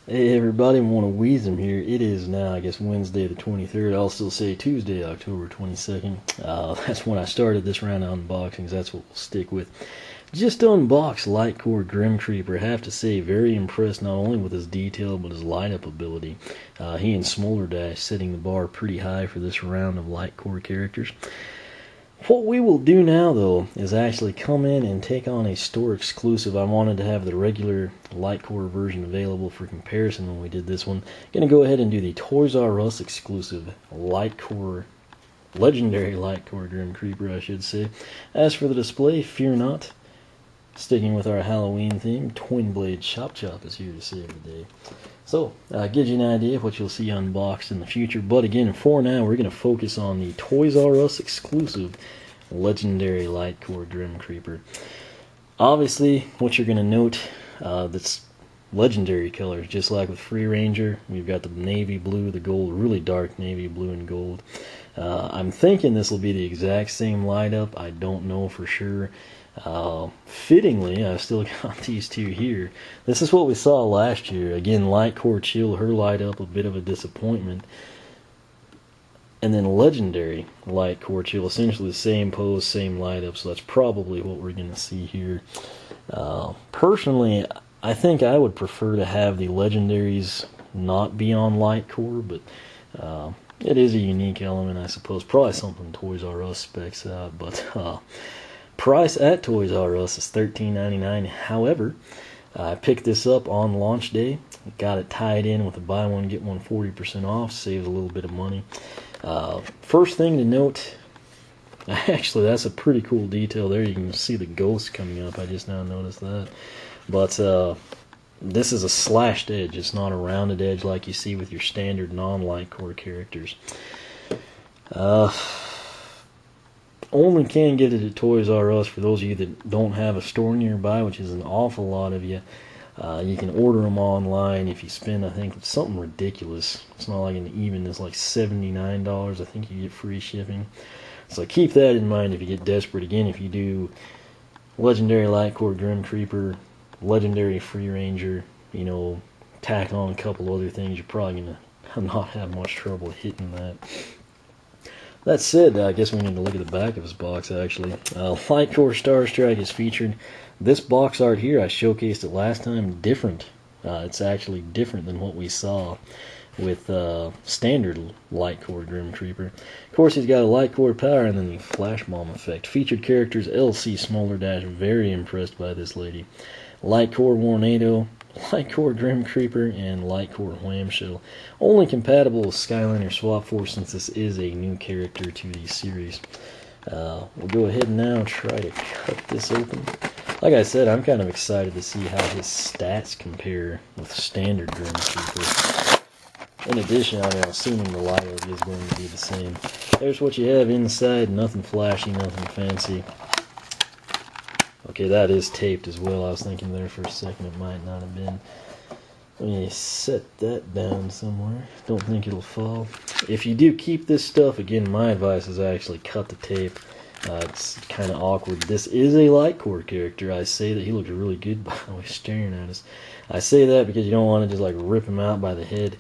Hey everybody, I want to wheeze them here. It is now, I guess, Wednesday the 23rd. I'll still say Tuesday, October 22nd. That's when I started this round of unboxings. That's what we'll stick with. Just unboxed LightCore Grim Creeper. I have to say, very impressed not only with his detail, but his light-up ability. He and Smolder Dash setting the bar pretty high for this round of LightCore characters. What we will do now, though, is actually come in and take on a store exclusive. I wanted to have the regular LightCore version available for comparison when we did this one. Going to go ahead and do the Toys R Us exclusive LightCore, legendary LightCore Grim Creeper, I should say. As for the display, fear not. Sticking with our Halloween theme, Twin Blade Chop Chop is here to save the day. So, gives you an idea of what you'll see unboxed in the future. But again, for now, we're going to focus on the Toys R Us exclusive legendary LightCore Grim Creeper. Obviously, what you're going to note, that's legendary colors, just like with Free Ranger. We've got the navy blue, the gold, really dark navy blue and gold. I'm thinking this will be the exact same light up. I don't know for sure. Fittingly, I've still got these two here. This is what we saw last year. Again, LightCore Chill, her light up, a bit of a disappointment. And then legendary LightCore Chill, essentially the same pose, same light up, so that's probably what we're going to see here. Personally, I think I would prefer to have the legendaries not be on LightCore, but it is a unique element, I suppose. Probably something Toys R Us specs out, but price at Toys R Us is $13.99. However, I picked this up on launch day. Got it tied in with a buy one get one 40% off. Saves a little bit of money. First thing to note, actually that's a pretty cool detail there. You can see the ghost coming up. I just now noticed that. But this is a slashed edge. It's not a rounded edge like you see with your standard non-LightCore characters. Only can get it at Toys R Us for those of you that don't have a store nearby, which is an awful lot of you. You can order them online if you spend, I think, something ridiculous. It's not like an even, it's like $79. I think you get free shipping. So keep that in mind if you get desperate. Again, if you do legendary LightCore Grim Creeper, legendary Free Ranger, you know, tack on a couple other things, you're probably going to not have much trouble hitting that. That said, I guess we need to look at the back of his box, actually. LightCore Star Strike is featured. This box art here, I showcased it last time, different. It's actually different than what we saw with standard LightCore Grim Creeper. Of course, he's got a LightCore power and then the Flash Bomb effect. Featured characters, LC Smolder Dash, very impressed by this lady. LightCore Warnado, LightCore Grim Creeper, and LightCore Whamshell. Only compatible with Skylanders Swap Force since this is a new character to the series. We'll go ahead and now try to cut this open. Like I said, I'm kind of excited to see how his stats compare with standard Grim Creeper. In addition, I'm assuming the light is going to be the same. There's what you have inside, nothing flashy, nothing fancy. Okay, that is taped as well. I was thinking there for a second it might not have been. Let me set that down somewhere. Don't think it'll fall. If you do keep this stuff, again, my advice is actually cut the tape. It's kind of awkward. This is a LightCore character. I say that he looks really good by the way staring at us. I say that because you don't want to just like rip him out by the head.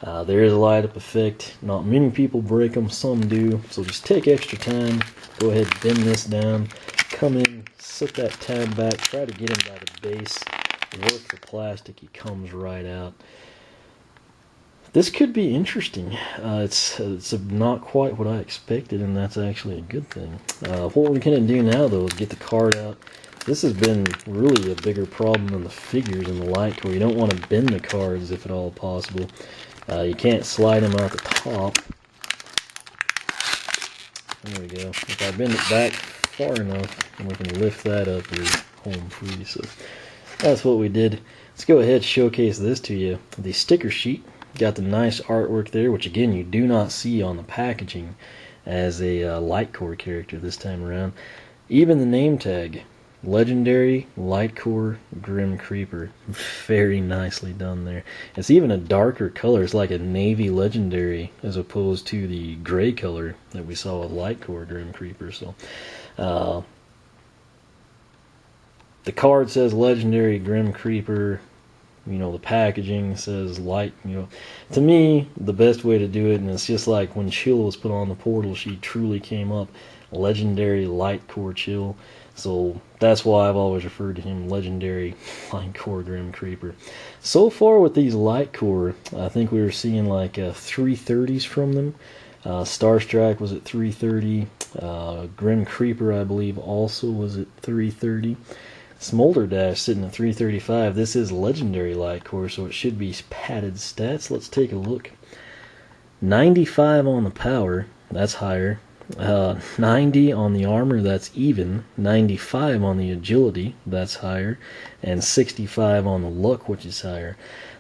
There is a light up effect. Not many people break them, some do. So just take extra time. Go ahead and bend this down. Come in, set that tab back, try to get him by the base. Work the plastic, he comes right out. This could be interesting. It's not quite what I expected, and that's actually a good thing. What we're going to do now, though, is get the card out. This has been really a bigger problem than the figures in the LightCore. You don't want to bend the cards if at all possible. You can't slide them out the top. There we go. If I bend it back far enough, and we can lift that up, we're home free. So that's what we did. Let's go ahead and showcase this to you. The sticker sheet. Got the nice artwork there, which again you do not see on the packaging as a LightCore character this time around. Even the name tag, Legendary LightCore Grim Creeper. Very nicely done there. It's even a darker color. It's like a navy legendary as opposed to the gray color that we saw with LightCore Grim Creeper. So the card says Legendary Grim Creeper. the packaging says light. To me, the best way to do it, and it's just like when Chill was put on the portal, she truly came up. Legendary LightCore Chill. So that's why I've always referred to him Legendary LightCore Grim Creeper. So far with these LightCore, I think we were seeing like 330s from them. Starstrike was at 330. Grim Creeper, I believe, also was at 330. Smolder Dash sitting at 335. This is Legendary LightCore, so it should be padded stats. Let's take a look. 95 on the power, that's higher. 90 on the armor, that's even. 95 on the agility, that's higher. And 65 on the luck, which is higher.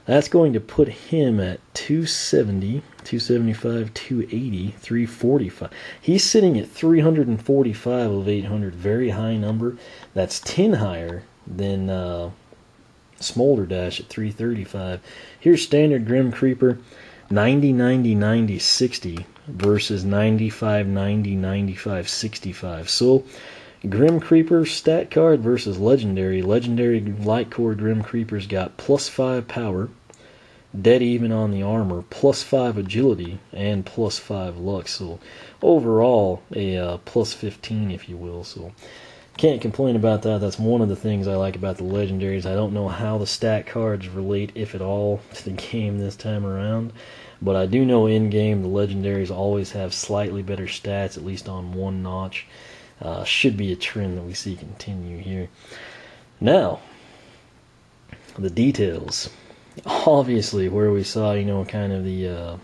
That's going to put him at 270, 275, 280, 345. He's sitting at 345 of 800. Very high number. That's 10 higher than Smolder Dash at 335. Here's standard Grim Creeper. 90, 90, 90, 60 versus 95, 90, 95, 65. So, Grim Creeper stat card versus Legendary. Legendary LightCore Grim Creeper's got +5 power, dead even on the armor, +5 agility, and +5 luck. So, overall, a +15, if you will. So, can't complain about that. That's one of the things I like about the Legendaries. I don't know how the stat cards relate, if at all, to the game this time around. But I do know in-game the Legendaries always have slightly better stats, at least on one notch. Should be a trend that we see continue here. Now, the details. Obviously, where we saw, kind of the,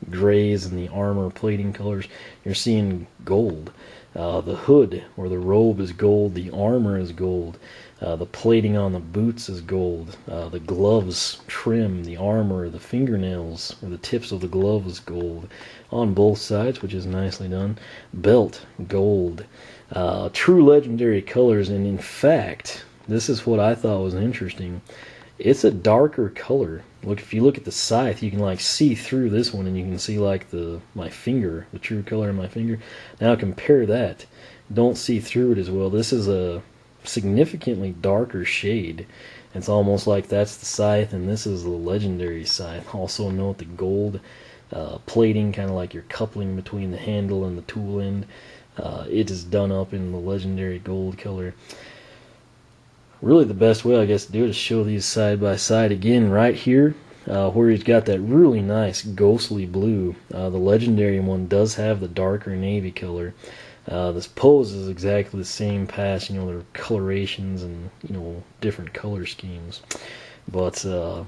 grays and the armor plating colors, you're seeing gold. The hood or the robe is gold, the armor is gold, the plating on the boots is gold, the gloves trim, the armor, the fingernails, or the tips of the glove is gold on both sides, which is nicely done. Belt, gold. True Legendary colors, and in fact, this is what I thought was interesting. It's a darker color. Look, if you look at the scythe, you can see through this one, and you can see my finger, the true color of my finger. Now compare that. Don't see through it as well. This is a significantly darker shade. It's almost like that's the scythe, and this is the Legendary scythe. Also note the gold plating, kind of like your coupling between the handle and the tool end. It is done up in the Legendary gold color. Really the best way, I guess, to do it is show these side by side again right here, where he's got that really nice ghostly blue. The Legendary one does have the darker navy color. This pose is exactly the same past, there are colorations and, different color schemes. But we'll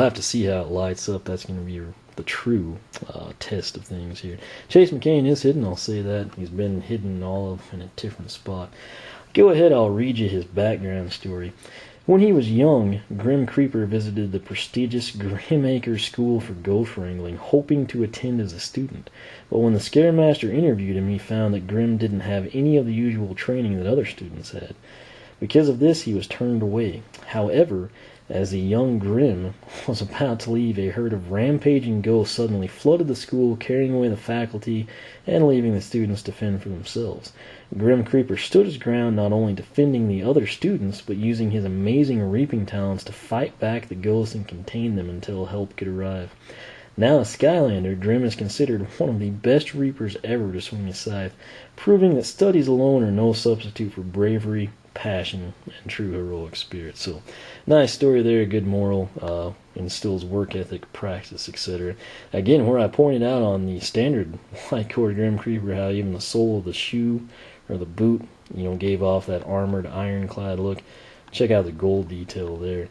have to see how it lights up. That's going to be the true test of things here. Chase McCain is hidden, I'll say that. He's been hidden all of in a different spot. Go ahead, I'll read you his background story. When he was young, Grim Creeper visited the prestigious Grimacre School for Ghost Wrangling, hoping to attend as a student. But when the Scaremaster interviewed him, he found that Grim didn't have any of the usual training that other students had. Because of this, he was turned away. However, as the young Grim was about to leave, a herd of rampaging ghosts suddenly flooded the school, carrying away the faculty and leaving the students to fend for themselves. Grim Creeper stood his ground, not only defending the other students, but using his amazing reaping talents to fight back the ghosts and contain them until help could arrive. Now a Skylander, Grim is considered one of the best reapers ever to swing a scythe, proving that studies alone are no substitute for bravery, passion, and true heroic spirit. So, nice story there, good moral, instills work ethic, practice, etc. Again, where I pointed out on the standard LightCore Grim Creeper how even the sole of the shoe or the boot, gave off that armored, ironclad look. Check out the gold detail there.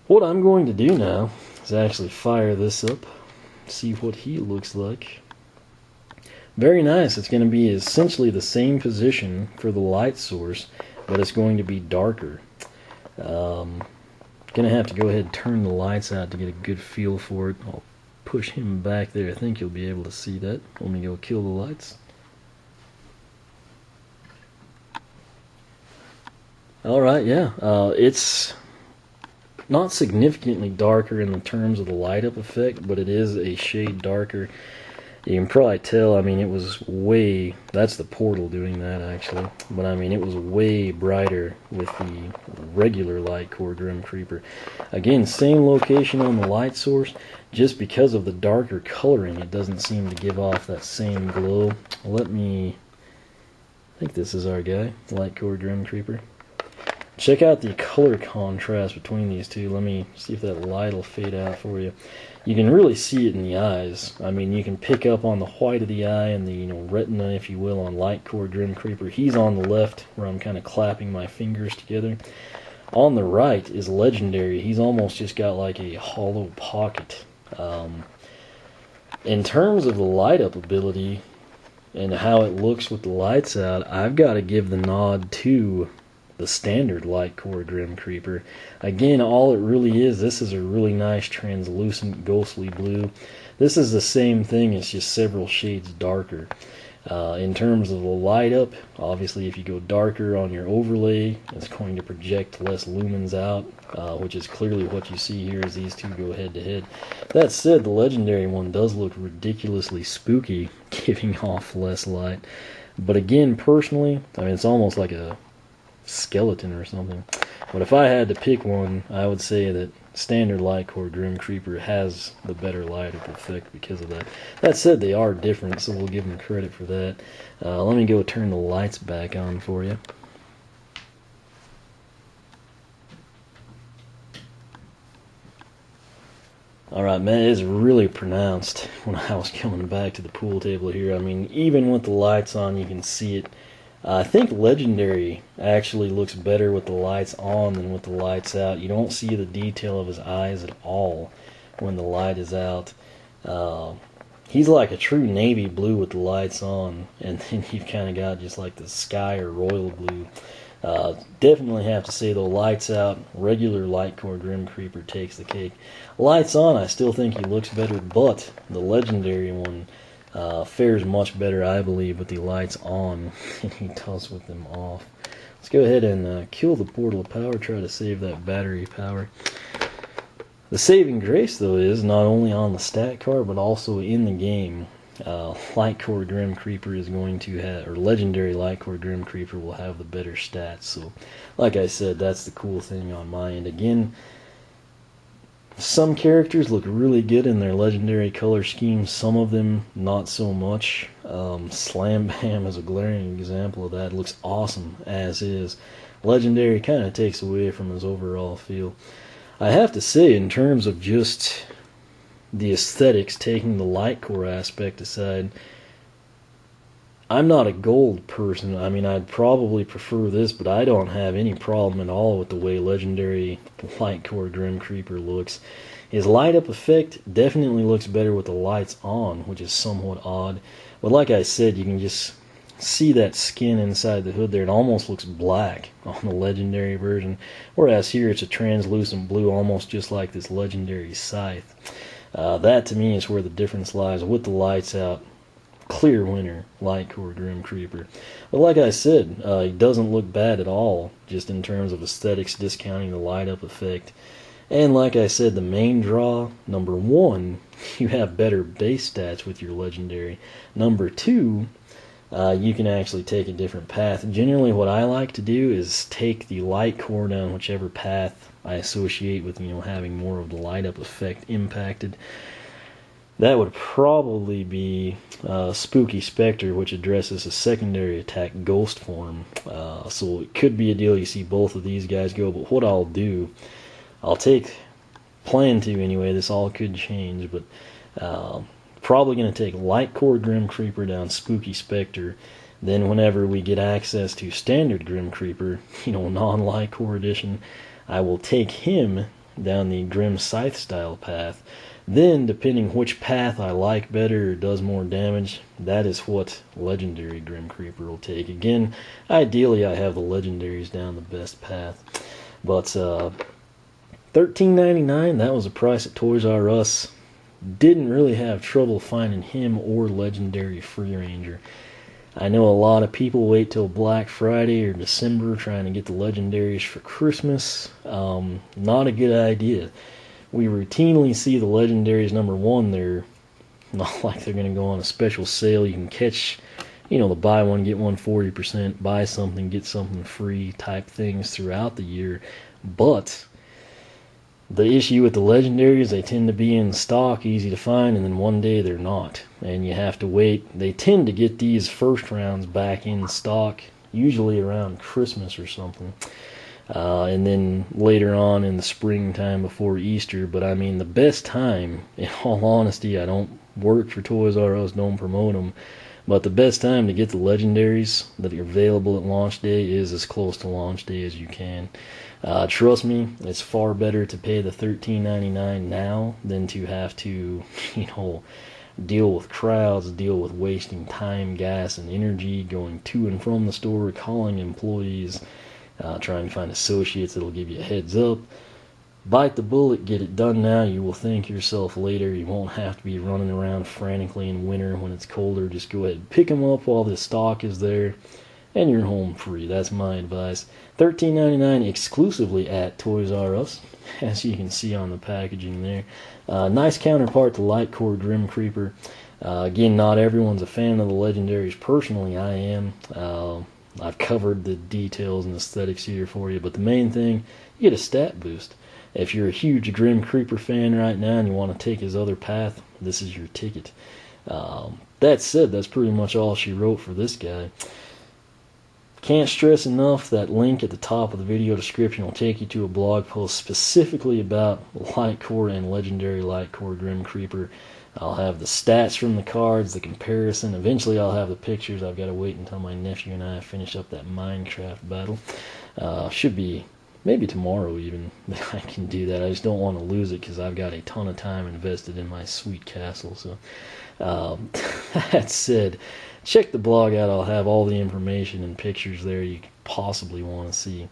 What I'm going to do now is actually fire this up, see what he looks like. Very nice. It's going to be essentially the same position for the light source, but it's going to be darker. Going to have to go ahead and turn the lights out to get a good feel for it. I'll push him back there. I think you'll be able to see that. Let me go kill the lights. Alright, yeah. It's not significantly darker in the terms of the light up effect, but it is a shade darker. You can probably tell, I mean, it was way, that's the portal doing that actually, but I mean, it was way brighter with the regular LightCore Grim Creeper. Again, same location on the light source, just because of the darker coloring, it doesn't seem to give off that same glow. I think this is our guy, LightCore Grim Creeper. Check out the color contrast between these two. Let me see if that light will fade out for you. You can really see it in the eyes. I mean, you can pick up on the white of the eye and the retina, if you will, on LightCore Grim Creeper. He's on the left, where I'm kind of clapping my fingers together. On the right is Legendary. He's almost just got like a hollow pocket. In terms of the light up ability and how it looks with the lights out, I've got to give the nod to the standard LightCore Grim Creeper. Again, all it really is, this is a really nice translucent ghostly blue. This is the same thing, it's just several shades darker. In terms of the light up, obviously if you go darker on your overlay, it's going to project less lumens out, which is clearly what you see here as these two go head to head. That said, the Legendary one does look ridiculously spooky, giving off less light. But again, personally, I mean, it's almost like a skeleton or something. But if I had to pick one, I would say that standard LightCore Grim Creeper has the better light up effect because of that. That said, they are different, so we'll give them credit for that. Let me go turn the lights back on for you. Alright, man, it is really pronounced when I was coming back to the pool table here. I mean, even with the lights on, you can see it. I think Legendary actually looks better with the lights on than with the lights out. You don't see the detail of his eyes at all when the light is out. He's like a true navy blue with the lights on, and then you've kind of got just like the sky or royal blue. Definitely have to say though, lights out, regular LightCore Grim Creeper takes the cake. Lights on, I still think he looks better, but the Legendary one fares much better, I believe, with the lights on than he does with them off. Let's go ahead and kill the portal of power, try to save that battery power. The saving grace, though, is not only on the stat card, but also in the game. LightCore Grim Creeper is going to have, or Legendary LightCore Grim Creeper will have the better stats. So, like I said, that's the cool thing on my end. Again, some characters look really good in their Legendary color scheme, some of them not so much. Slam Bam is a glaring example of that. It looks awesome as is. Legendary kind of takes away from his overall feel. I have to say, in terms of just the aesthetics, taking the LightCore aspect aside, I'm not a gold person. I mean, I'd probably prefer this, but I don't have any problem at all with the way Legendary LightCore Grim Creeper looks. His light up effect definitely looks better with the lights on, which is somewhat odd. But like I said, you can just see that skin inside the hood there. It almost looks black on the Legendary version, whereas here it's a translucent blue, almost just like this Legendary scythe. That to me is where the difference lies. With the lights out, clear winner, LightCore Grim Creeper. But like I said, he doesn't look bad at all, just in terms of aesthetics, discounting the light up effect. And like I said, the main draw, number one, you have better base stats with your Legendary. Number two, you can actually take a different path. Generally what I like to do is take the LightCore down whichever path I associate with, having more of the light up effect impacted. That would probably be Spooky Spectre, which addresses a secondary attack ghost form. So it could be a deal you see both of these guys go, but what I'll do, plan to anyway, this all could change, but probably going to take LightCore Grim Creeper down Spooky Spectre. Then whenever we get access to Standard Grim Creeper, non-LightCore edition, I will take him down the Grim Scythe style path. Then, depending which path I like better or does more damage, that is what Legendary Grim Creeper will take. Again, ideally I have the Legendaries down the best path. But $13.99, that was the price at Toys R Us. Didn't really have trouble finding him or Legendary Free Ranger. I know a lot of people wait till Black Friday or December trying to get the Legendaries for Christmas. Not a good idea. We routinely see the Legendaries, number one, they're Not like they're going to go on a special sale. You can catch, the buy one, get one 40%, buy something, get something free type things throughout the year. But the issue with the legendaries, they tend to be in stock, easy to find, and then one day they're not. And you have to wait. They tend to get these first rounds back in stock, usually around Christmas or something. And then later on in the springtime before Easter. But I mean, the best time, in all honesty, I don't work for Toys R Us, don't promote them, but the best time to get the legendaries that are available at launch day is as close to launch day as you can. Trust me, it's far better to pay the $13.99 now than to have to, deal with crowds, deal with wasting time, gas, and energy, going to and from the store, calling employees, trying to find associates that'll give you a heads up. Bite the bullet, get it done now. You will thank yourself later. You won't have to be running around frantically in winter when it's colder. Just go ahead and pick them up while the stock is there, and you're home free. That's my advice. $13.99 exclusively at Toys R Us, as you can see on the packaging there. Nice counterpart to LightCore Grim Creeper. Again, not everyone's a fan of the legendaries. Personally, I am. I've covered the details and aesthetics here for you, but the main thing, you get a stat boost. If you're a huge Grim Creeper fan right now and you want to take his other path, this is your ticket. That said, that's pretty much all she wrote for this guy. Can't stress enough, that link at the top of the video description will take you to a blog post specifically about LightCore and Legendary LightCore Grim Creeper. I'll have the stats from the cards, the comparison. Eventually I'll have the pictures. I've got to wait until my nephew and I finish up that Minecraft battle. Should be maybe tomorrow even that I can do that. I just don't want to lose it because I've got a ton of time invested in my sweet castle. So that said, check the blog out. I'll have all the information and pictures there you could possibly want to see.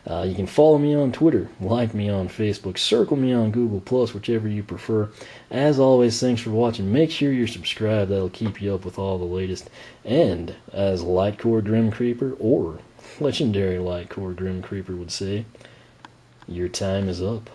You can follow me on Twitter, like me on Facebook, circle me on Google+, whichever you prefer. As always, thanks for watching. Make sure you're subscribed. That'll keep you up with all the latest. And as LightCore Grim Creeper, or Legendary LightCore Grim Creeper would say, your time is up.